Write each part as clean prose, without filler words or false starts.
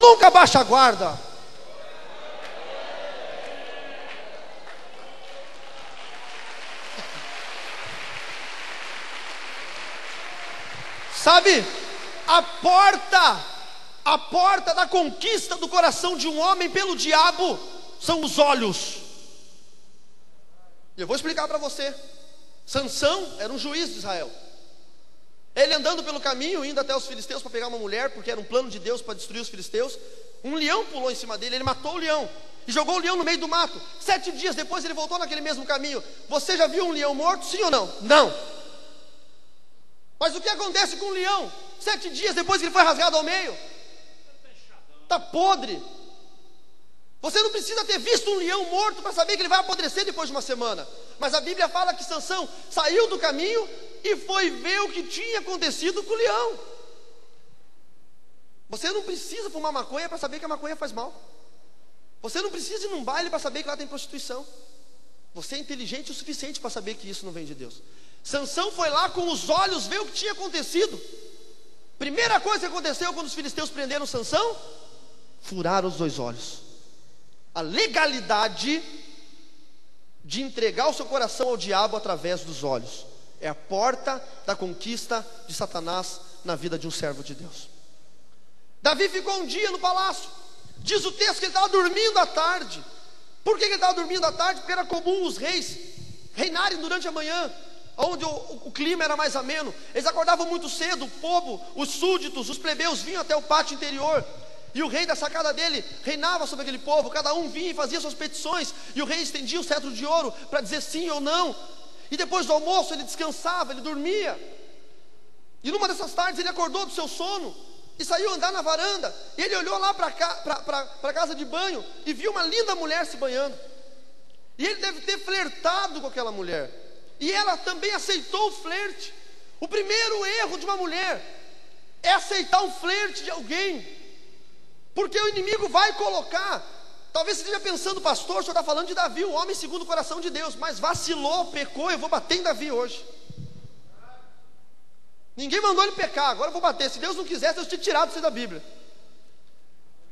nunca baixa a guarda. Sabe, a porta da conquista do coração de um homem pelo diabo são os olhos. E eu vou explicar para você. Sansão era um juiz de Israel. Ele andando pelo caminho, indo até os filisteus para pegar uma mulher, porque era um plano de Deus para destruir os filisteus. Um leão pulou em cima dele, ele matou o leão e jogou o leão no meio do mato. 7 dias depois ele voltou naquele mesmo caminho. Você já viu um leão morto, sim ou não? Não. Mas o que acontece com o leão 7 dias depois que ele foi rasgado ao meio? Está podre. Você não precisa ter visto um leão morto para saber que ele vai apodrecer depois de uma semana. Mas a Bíblia fala que Sansão saiu do caminho e foi ver o que tinha acontecido com o leão. Você não precisa fumar maconha para saber que a maconha faz mal. Você não precisa ir num baile para saber que lá tem prostituição. Você é inteligente o suficiente para saber que isso não vem de Deus. Sansão foi lá com os olhos ver o que tinha acontecido. Primeira coisa que aconteceu quando os filisteus prenderam Sansão: furaram os 2 olhos. A legalidade de entregar o seu coração ao diabo através dos olhos é a porta da conquista de Satanás na vida de um servo de Deus. Davi ficou um dia no palácio. Diz o texto que ele estava dormindo à tarde. Por que ele estava dormindo à tarde? Porque era comum os reis reinarem durante a manhã, onde o clima era mais ameno. Eles acordavam muito cedo, o povo, os súditos, os plebeus vinham até o pátio interior, e o rei da sacada dele reinava sobre aquele povo. Cada um vinha e fazia suas petições, e o rei estendia o cetro de ouro para dizer sim ou não. E depois do almoço ele descansava, ele dormia. E numa dessas tardes ele acordou do seu sono e saiu andar na varanda. E ele olhou lá para a casa de banho e viu uma linda mulher se banhando. E ele deve ter flertado com aquela mulher, e ela também aceitou o flerte. O primeiro erro de uma mulher é aceitar um flerte de alguém, porque o inimigo vai colocar. Talvez você esteja pensando: pastor, o senhor está falando de Davi, o homem segundo o coração de Deus. Mas vacilou, pecou, eu vou bater em Davi hoje. Ninguém mandou ele pecar, agora eu vou bater. Se Deus não quisesse, Deus tinha tirado isso da Bíblia.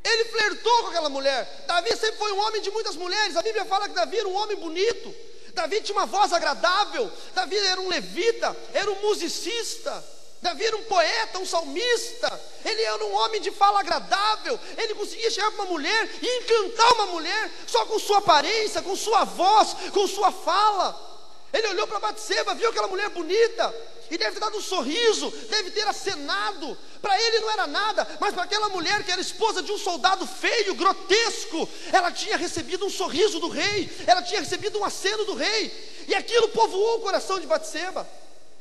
Ele flertou com aquela mulher. Davi sempre foi um homem de muitas mulheres. A Bíblia fala que Davi era um homem bonito. Davi tinha uma voz agradável. Davi era um levita, era um musicista. Davi era um poeta, um salmista. Ele era um homem de fala agradável. Ele conseguia chegar para uma mulher e encantar uma mulher só com sua aparência, com sua voz, com sua fala. Ele olhou para Batseba, viu aquela mulher bonita e deve ter dado um sorriso, deve ter acenado. Para ele não era nada, mas para aquela mulher que era esposa de um soldado feio, grotesco, ela tinha recebido um sorriso do rei, ela tinha recebido um aceno do rei, e aquilo povoou o coração de Batseba.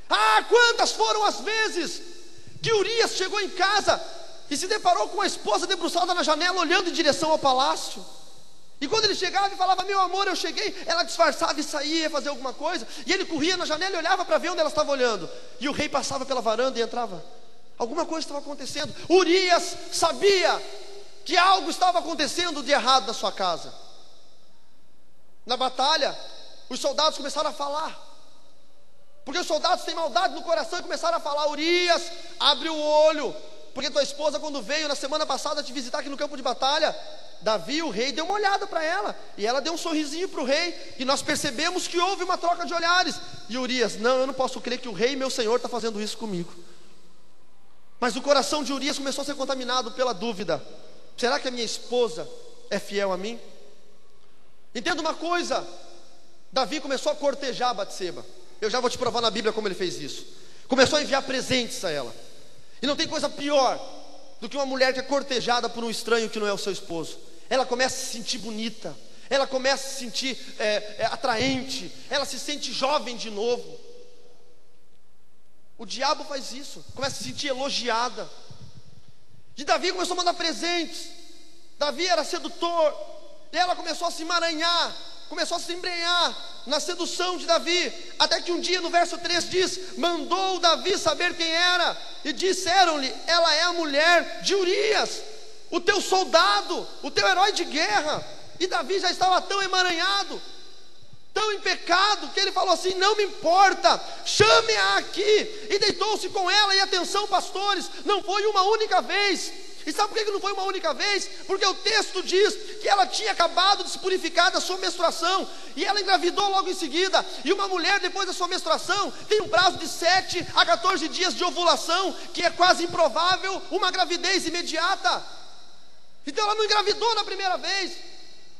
Ah, quantas foram as vezes que Urias chegou em casa e se deparou com a esposa debruçada na janela, olhando em direção ao palácio. E quando ele chegava e falava: meu amor, eu cheguei, ela disfarçava e saía, ia fazer alguma coisa, e ele corria na janela e olhava para ver onde ela estava olhando. E o rei passava pela varanda e entrava. Alguma coisa estava acontecendo. Urias sabia que algo estava acontecendo de errado na sua casa. Na batalha, os soldados começaram a falar, porque os soldados têm maldade no coração, e começaram a falar: Urias, abre o olho, porque tua esposa, quando veio na semana passada te visitar aqui no campo de batalha, Davi, o rei, deu uma olhada para ela, e ela deu um sorrisinho para o rei, e nós percebemos que houve uma troca de olhares. E Urias: não, eu não posso crer que o rei, meu senhor, está fazendo isso comigo. Mas o coração de Urias começou a ser contaminado pela dúvida: será que a minha esposa é fiel a mim? Entenda uma coisa, Davi começou a cortejar Batseba. Eu já vou te provar na Bíblia como ele fez isso. Começou a enviar presentes a ela. E não tem coisa pior do que uma mulher que é cortejada por um estranho que não é o seu esposo. Ela começa a se sentir bonita, ela começa a se sentir atraente, ela se sente jovem de novo. O diabo faz isso, começa a se sentir elogiada. E Davi começou a mandar presentes. Davi era sedutor, e ela começou a se emaranhar, começou a se embrenhar na sedução de Davi, até que um dia no verso 3 diz: mandou Davi saber quem era, e disseram-lhe: ela é a mulher de Urias, o teu soldado, o teu herói de guerra. E Davi já estava tão emaranhado, tão em pecado, que ele falou assim: não me importa, chame-a aqui. E deitou-se com ela. E atenção, pastores, não foi uma única vez. E sabe por que não foi uma única vez? Porque o texto diz que ela tinha acabado de se purificar da sua menstruação, e ela engravidou logo em seguida. E uma mulher, depois da sua menstruação, tem um prazo de 7 a 14 dias de ovulação, que é quase improvável uma gravidez imediata. Então ela não engravidou na primeira vez,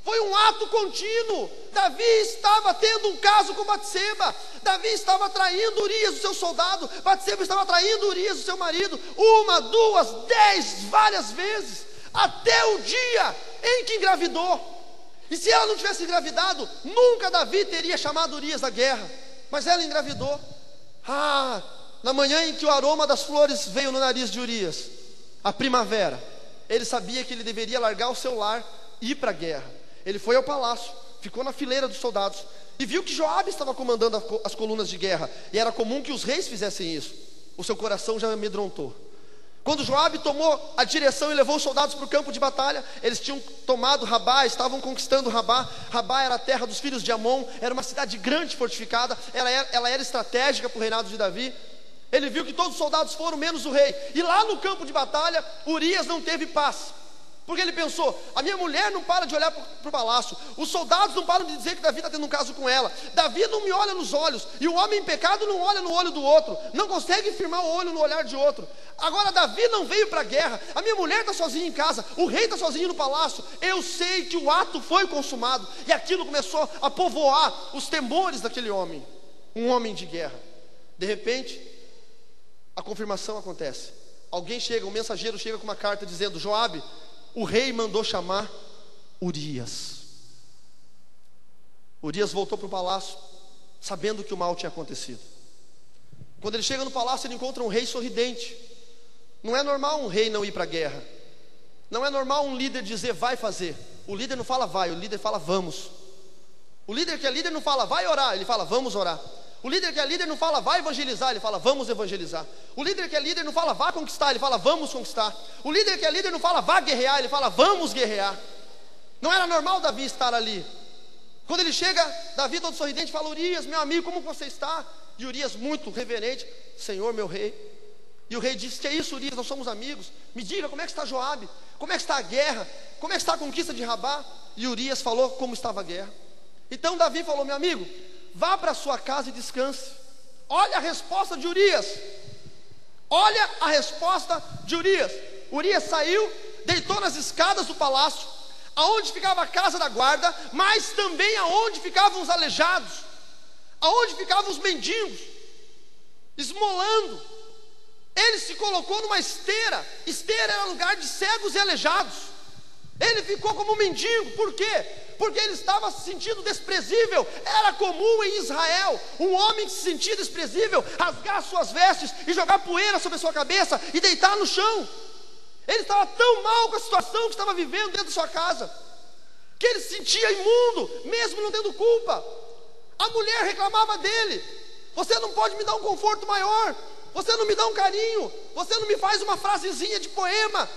foi um ato contínuo. Davi estava tendo um caso com Batseba. Davi estava traindo Urias, o seu soldado. Batseba estava traindo Urias, o seu marido, 1, 2, 10, várias vezes, até o dia em que engravidou. E se ela não tivesse engravidado, nunca Davi teria chamado Urias à guerra. Mas ela engravidou. Na manhã em que o aroma das flores veio no nariz de Urias, a primavera, ele sabia que ele deveria largar o seu lar e ir para a guerra. Ele foi ao palácio, ficou na fileira dos soldados e viu que Joabe estava comandando as colunas de guerra. E era comum que os reis fizessem isso. O seu coração já amedrontou. Quando Joabe tomou a direção e levou os soldados para o campo de batalha, eles tinham tomado Rabá, estavam conquistando Rabá. Rabá era a terra dos filhos de Amon, era uma cidade grande, fortificada, ela era estratégica para o reinado de Davi. Ele viu que todos os soldados foram, menos o rei. E lá no campo de batalha, Urias não teve paz. Porque ele pensou, a minha mulher não para de olhar para o palácio, os soldados não param de dizer que Davi está tendo um caso com ela, Davi não me olha nos olhos, e o homem em pecado não olha no olho do outro, não consegue firmar o olho no olhar de outro. Agora Davi não veio para a guerra, a minha mulher está sozinha em casa, o rei está sozinho no palácio. Eu sei que o ato foi consumado. E aquilo começou a povoar os temores daquele homem, um homem de guerra. De repente, a confirmação acontece. Alguém chega, um mensageiro chega com uma carta dizendo: Joabe, o rei mandou chamar Urias. Urias voltou para o palácio, sabendo que o mal tinha acontecido. Quando ele chega no palácio, ele encontra um rei sorridente. Não é normal um rei não ir para a guerra. Não é normal um líder dizer vai fazer. O líder não fala vai, o líder fala vamos. O líder que é líder não fala vai orar, ele fala vamos orar. O líder que é líder não fala vai evangelizar, ele fala vamos evangelizar. O líder que é líder não fala vá conquistar, ele fala vamos conquistar. O líder que é líder não fala vá guerrear, ele fala vamos guerrear. Não era normal Davi estar ali. Quando ele chega, Davi todo sorridente fala: Urias, meu amigo, como você está? E Urias muito reverente: Senhor, meu rei. E o rei disse: que é isso, Urias, nós somos amigos, me diga como é que está Joabe, como é que está a guerra, como é que está a conquista de Rabá. E Urias falou como estava a guerra. Então Davi falou: meu amigo, vá para a sua casa e descanse. Olha a resposta de Urias. Olha a resposta de Urias. Urias saiu, deitou nas escadas do palácio, aonde ficava a casa da guarda, mas também aonde ficavam os aleijados, aonde ficavam os mendigos, esmolando. Ele se colocou numa esteira. Esteira era lugar de cegos e aleijados. Ele ficou como um mendigo. Por quê? Porque ele estava se sentindo desprezível. Era comum em Israel um homem que se sentia desprezível rasgar suas vestes e jogar poeira sobre a sua cabeça e deitar no chão. Ele estava tão mal com a situação que estava vivendo dentro de sua casa, que ele se sentia imundo, mesmo não tendo culpa. A mulher reclamava dele: você não pode me dar um conforto maior, você não me dá um carinho, você não me faz uma frasezinha de poema.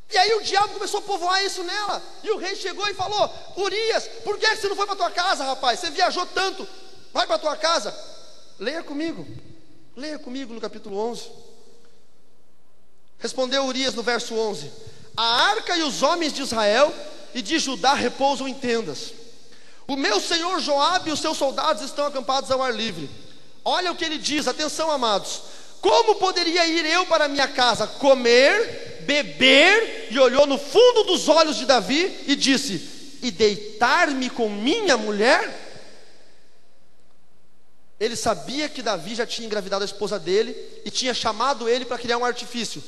E aí o diabo começou a povoar isso nela. E o rei chegou e falou: Urias, por que você não foi para tua casa, rapaz? Você viajou tanto, vai para tua casa. Leia comigo no capítulo 11. Respondeu Urias no verso 11: a arca e os homens de Israel e de Judá repousam em tendas. O meu senhor Joabe e os seus soldados estão acampados ao ar livre. Olha o que ele diz, atenção, amados: como poderia ir eu para minha casa comer, beber? E olhou no fundo dos olhos de Davi e disse: e deitar-me com minha mulher? Ele sabia que Davi já tinha engravidado a esposa dele e tinha chamado ele para criar um artifício.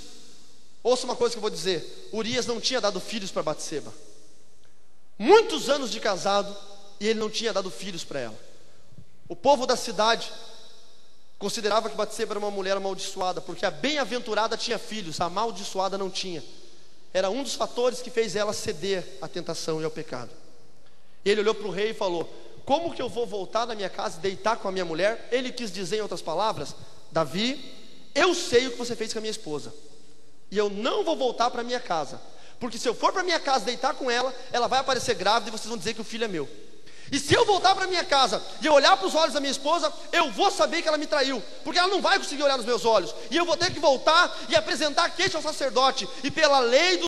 Ouça uma coisa que eu vou dizer: Urias não tinha dado filhos para Batseba. Muitos anos de casado e ele não tinha dado filhos para ela. O povo da cidade considerava que Batseba era uma mulher amaldiçoada, porque a bem-aventurada tinha filhos, a amaldiçoada não tinha. Era um dos fatores que fez ela ceder à tentação e ao pecado. E ele olhou para o rei e falou: como que eu vou voltar na minha casa e deitar com a minha mulher? Ele quis dizer, em outras palavras: Davi, eu sei o que você fez com a minha esposa, e eu não vou voltar para minha casa, porque se eu for para minha casa deitar com ela, ela vai aparecer grávida e vocês vão dizer que o filho é meu. E se eu voltar para minha casa e eu olhar para os olhos da minha esposa, eu vou saber que ela me traiu, porque ela não vai conseguir olhar nos meus olhos, e eu vou ter que voltar e apresentar queixa ao sacerdote, e pela lei do